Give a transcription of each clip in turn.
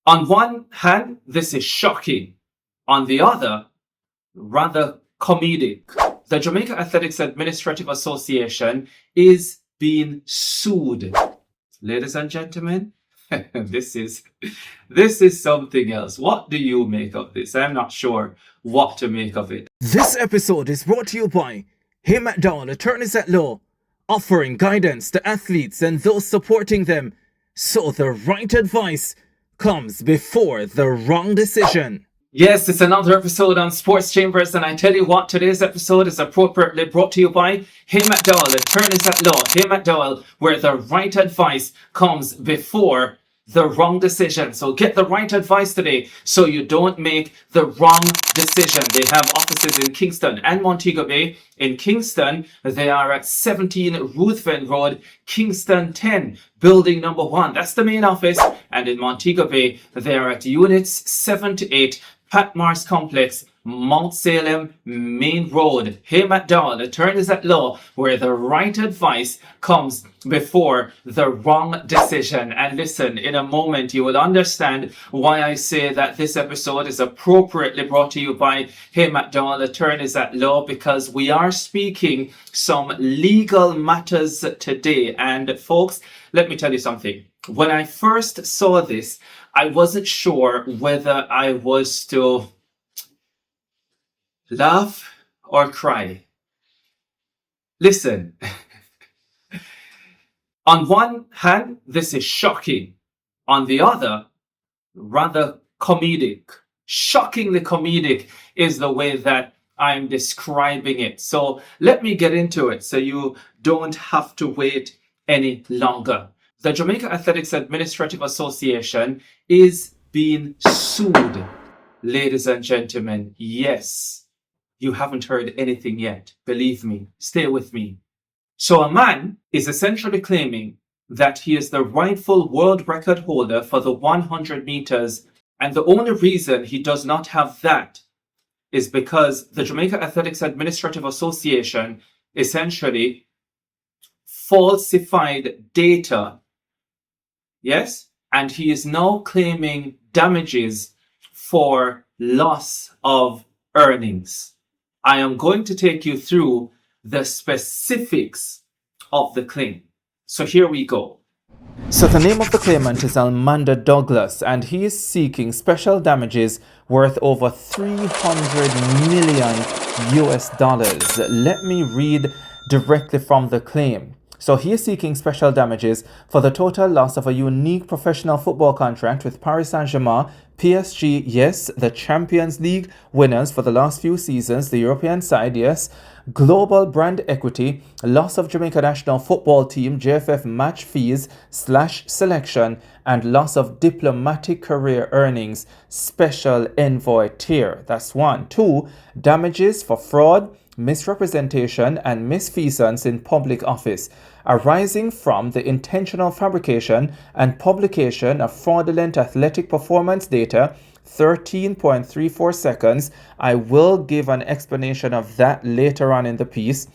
On one hand, this is shocking. On the other, rather comedic. The Jamaica Athletics Administrative Association is being sued. Ladies and gentlemen, this is something else. What do you make of this? I'm not sure what to make of it. This episode is brought to you by Hay McDowell, attorneys at law, offering guidance to athletes and those supporting them, so the right advice comes before the wrong decision. Yes, it's another episode on Sports Chambers, and I tell you what, today's episode is appropriately brought to you by Hay McDowell, attorneys at law. Hay McDowell, where the right advice comes before the wrong decision. So get the right advice today so you don't make the wrong decision. They have offices in Kingston and Montego Bay. In Kingston, they are at 17 Ruthven Road, Kingston 10, building number 1. That's the main office. And in Montego Bay, they are at units 7 to 8, Pat Mars Complex, Mount Salem Main Road. Hay McDowell, attorneys at law, where the right advice comes before the wrong decision. And listen, in a moment you will understand why I say that this episode is appropriately brought to you by Hay McDowell, attorneys at law, because we are speaking some legal matters today. And folks, let me tell you something. When I first saw this, I wasn't sure whether I was to laugh or cry. Listen, on one hand, this is shocking. On the other, rather comedic. Shockingly comedic is the way that I'm describing it. So let me get into it so you don't have to wait any longer. The Jamaica Athletics Administrative Association is being sued, ladies and gentlemen. Yes, you haven't heard anything yet. Believe me, stay with me. So a man is essentially claiming that he is the rightful world record holder for the 100 meters. And the only reason he does not have that is because the Jamaica Athletics Administrative Association essentially falsified data. Yes, and he is now claiming damages for loss of earnings. I am going to take you through the specifics of the claim. So here we go. So the name of the claimant is Almanda Douglas, and he is seeking special damages worth over $300 million US. Let me read directly from the claim. So he is seeking special damages for the total loss of a unique professional football contract with Paris Saint-Germain, PSG, yes, the Champions League winners for the last few seasons, the European side, yes, global brand equity, loss of Jamaica national football team, JFF match fees / selection, and loss of diplomatic career earnings, special envoy tier. That's 1. 2, damages for fraud, misrepresentation, and misfeasance in public office, arising from the intentional fabrication and publication of fraudulent athletic performance data, 13.34 seconds. I will give an explanation of that later on in the piece.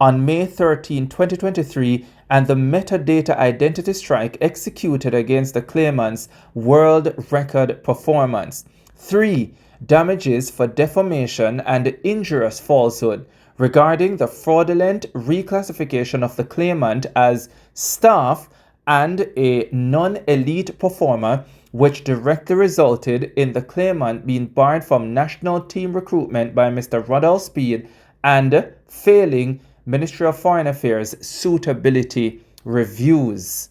On May 13, 2023, and the metadata identity strike executed against the claimant's world record performance. 3, damages for defamation and injurious falsehood regarding the fraudulent reclassification of the claimant as staff and a non-elite performer, which directly resulted in the claimant being barred from national team recruitment by Mr. Rodolph Speed and failing Ministry of Foreign Affairs suitability reviews.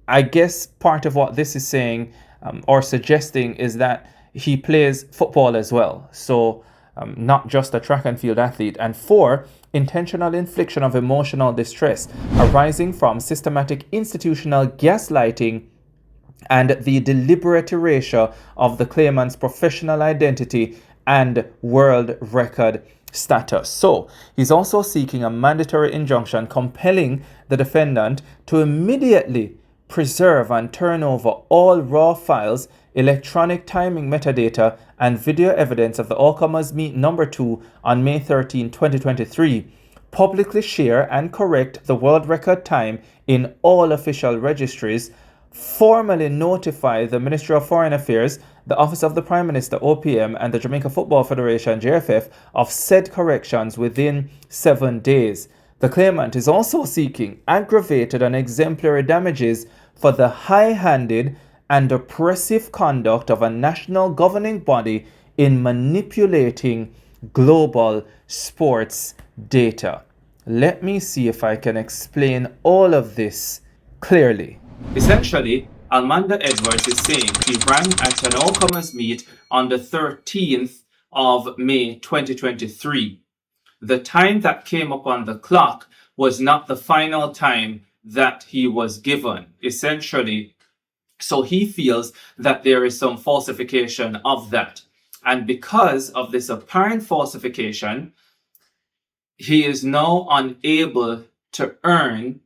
I guess part of what this is saying or suggesting is that he plays football as well, so not just a track and field athlete. And 4, intentional infliction of emotional distress arising from systematic institutional gaslighting and the deliberate erasure of the claimant's professional identity and world record status. So he's also seeking a mandatory injunction compelling the defendant to immediately preserve and turn over all raw files, electronic timing metadata, and video evidence of the All Comers Meet number 2 on May 13, 2023. Publicly share and correct the world record time in all official registries formally notify the Ministry of Foreign Affairs, the Office of the Prime Minister (OPM), and the Jamaica Football Federation (JFF) of said corrections within 7 days. The claimant is also seeking aggravated and exemplary damages for the high-handed and oppressive conduct of a national governing body in manipulating global sports data. Let me see if I can explain all of this clearly. Essentially, Almanda Edwards is saying he rang at an all-comers meet on the 13th of May 2023. The time that came up on the clock was not the final time that he was given. Essentially, so he feels that there is some falsification of that. And because of this apparent falsification, he is now unable to earn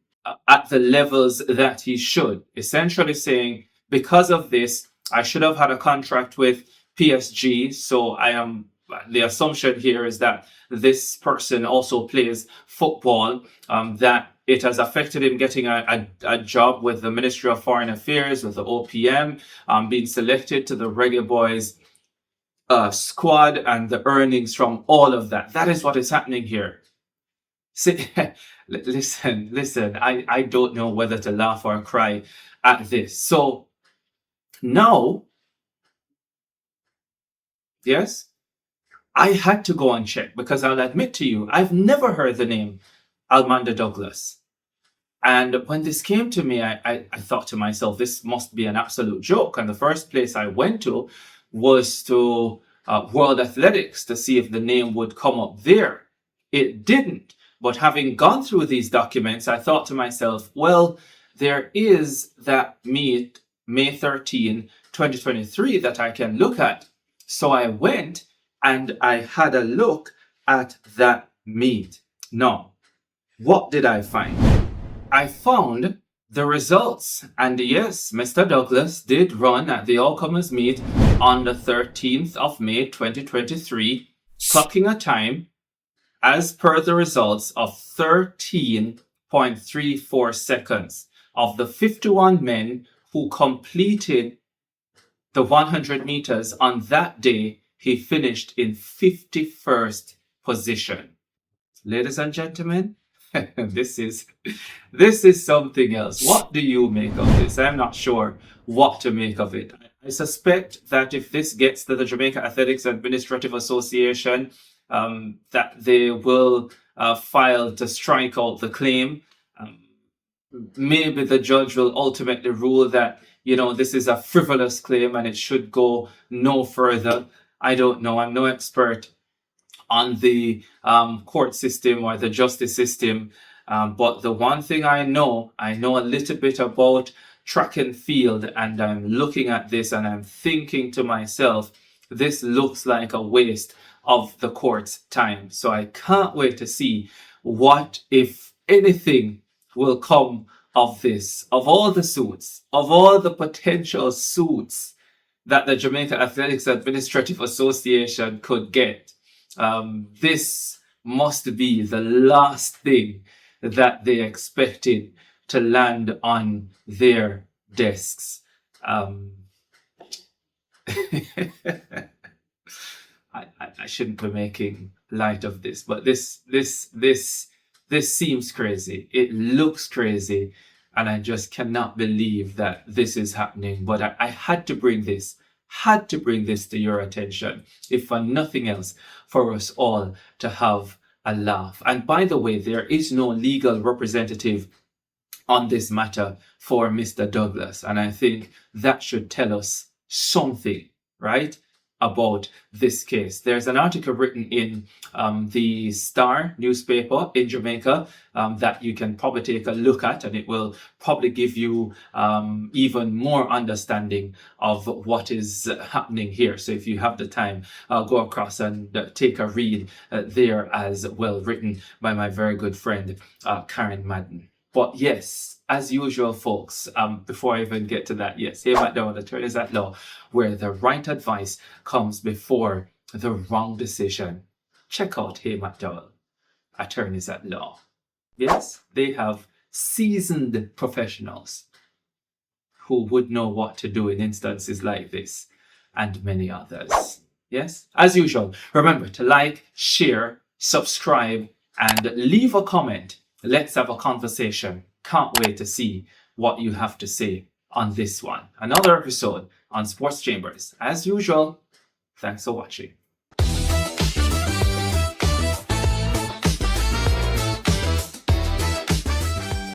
at the levels that he should. Essentially saying, because of this, I should have had a contract with PSG. So the assumption here is that this person also plays football, that it has affected him getting a job with the Ministry of Foreign Affairs, with the OPM, being selected to the Reggae Boys squad, and the earnings from all of that. That is what is happening here. See, listen, I don't know whether to laugh or cry at this. So now, yes, I had to go and check, because I'll admit to you, I've never heard the name Almanda Douglas. And when this came to me, I thought to myself, this must be an absolute joke. And the first place I went to was to World Athletics to see if the name would come up there. It didn't. But having gone through these documents, I thought to myself, well, there is that meet, May 13, 2023, that I can look at. So I went and I had a look at that meet. Now, what did I find? I found the results. And yes, Mr. Douglas did run at the all-comers meet on the 13th of May 2023, clocking a time, as per the results, of 13.34 seconds. Of the 51 men who completed the 100 meters on that day, he finished in 51st position. Ladies and gentlemen, this is something else. What do you make of this? I'm not sure what to make of it. I suspect that if this gets to the Jamaica Athletics Administrative Association, that they will file to strike out the claim. Maybe the judge will ultimately rule that, this is a frivolous claim and it should go no further. I don't know. I'm no expert on the court system or the justice system. But the one thing I know a little bit about track and field, and I'm looking at this and I'm thinking to myself, this looks like a waste of the court's time. So I can't wait to see what, if anything, will come of this, of all the suits, of all the potential suits that the Jamaica Athletics Administrative Association could get. This must be the last thing that they expected to land on their desks. I shouldn't be making light of this, but this seems crazy. It looks crazy, and I just cannot believe that this is happening. But I had to bring this to your attention, if for nothing else, for us all to have a laugh. And by the way, there is no legal representative on this matter for Mr. Douglas, and I think that should tell us something, right, about this case. There's an article written in the Star newspaper in Jamaica that you can probably take a look at, and it will probably give you even more understanding of what is happening here. So if you have the time, go across and take a read there as well, written by my very good friend Karen Madden. But yes, as usual, folks, before I even get to that, yes, Hay McDowell, attorneys at law, where the right advice comes before the wrong decision. Check out Hay McDowell, attorneys at law. Yes, they have seasoned professionals who would know what to do in instances like this, and many others. Yes, as usual, remember to like, share, subscribe, and leave a comment. Let's have a conversation. Can't wait to see what you have to say on this one. Another episode on Sports Chambers. As usual, thanks for watching.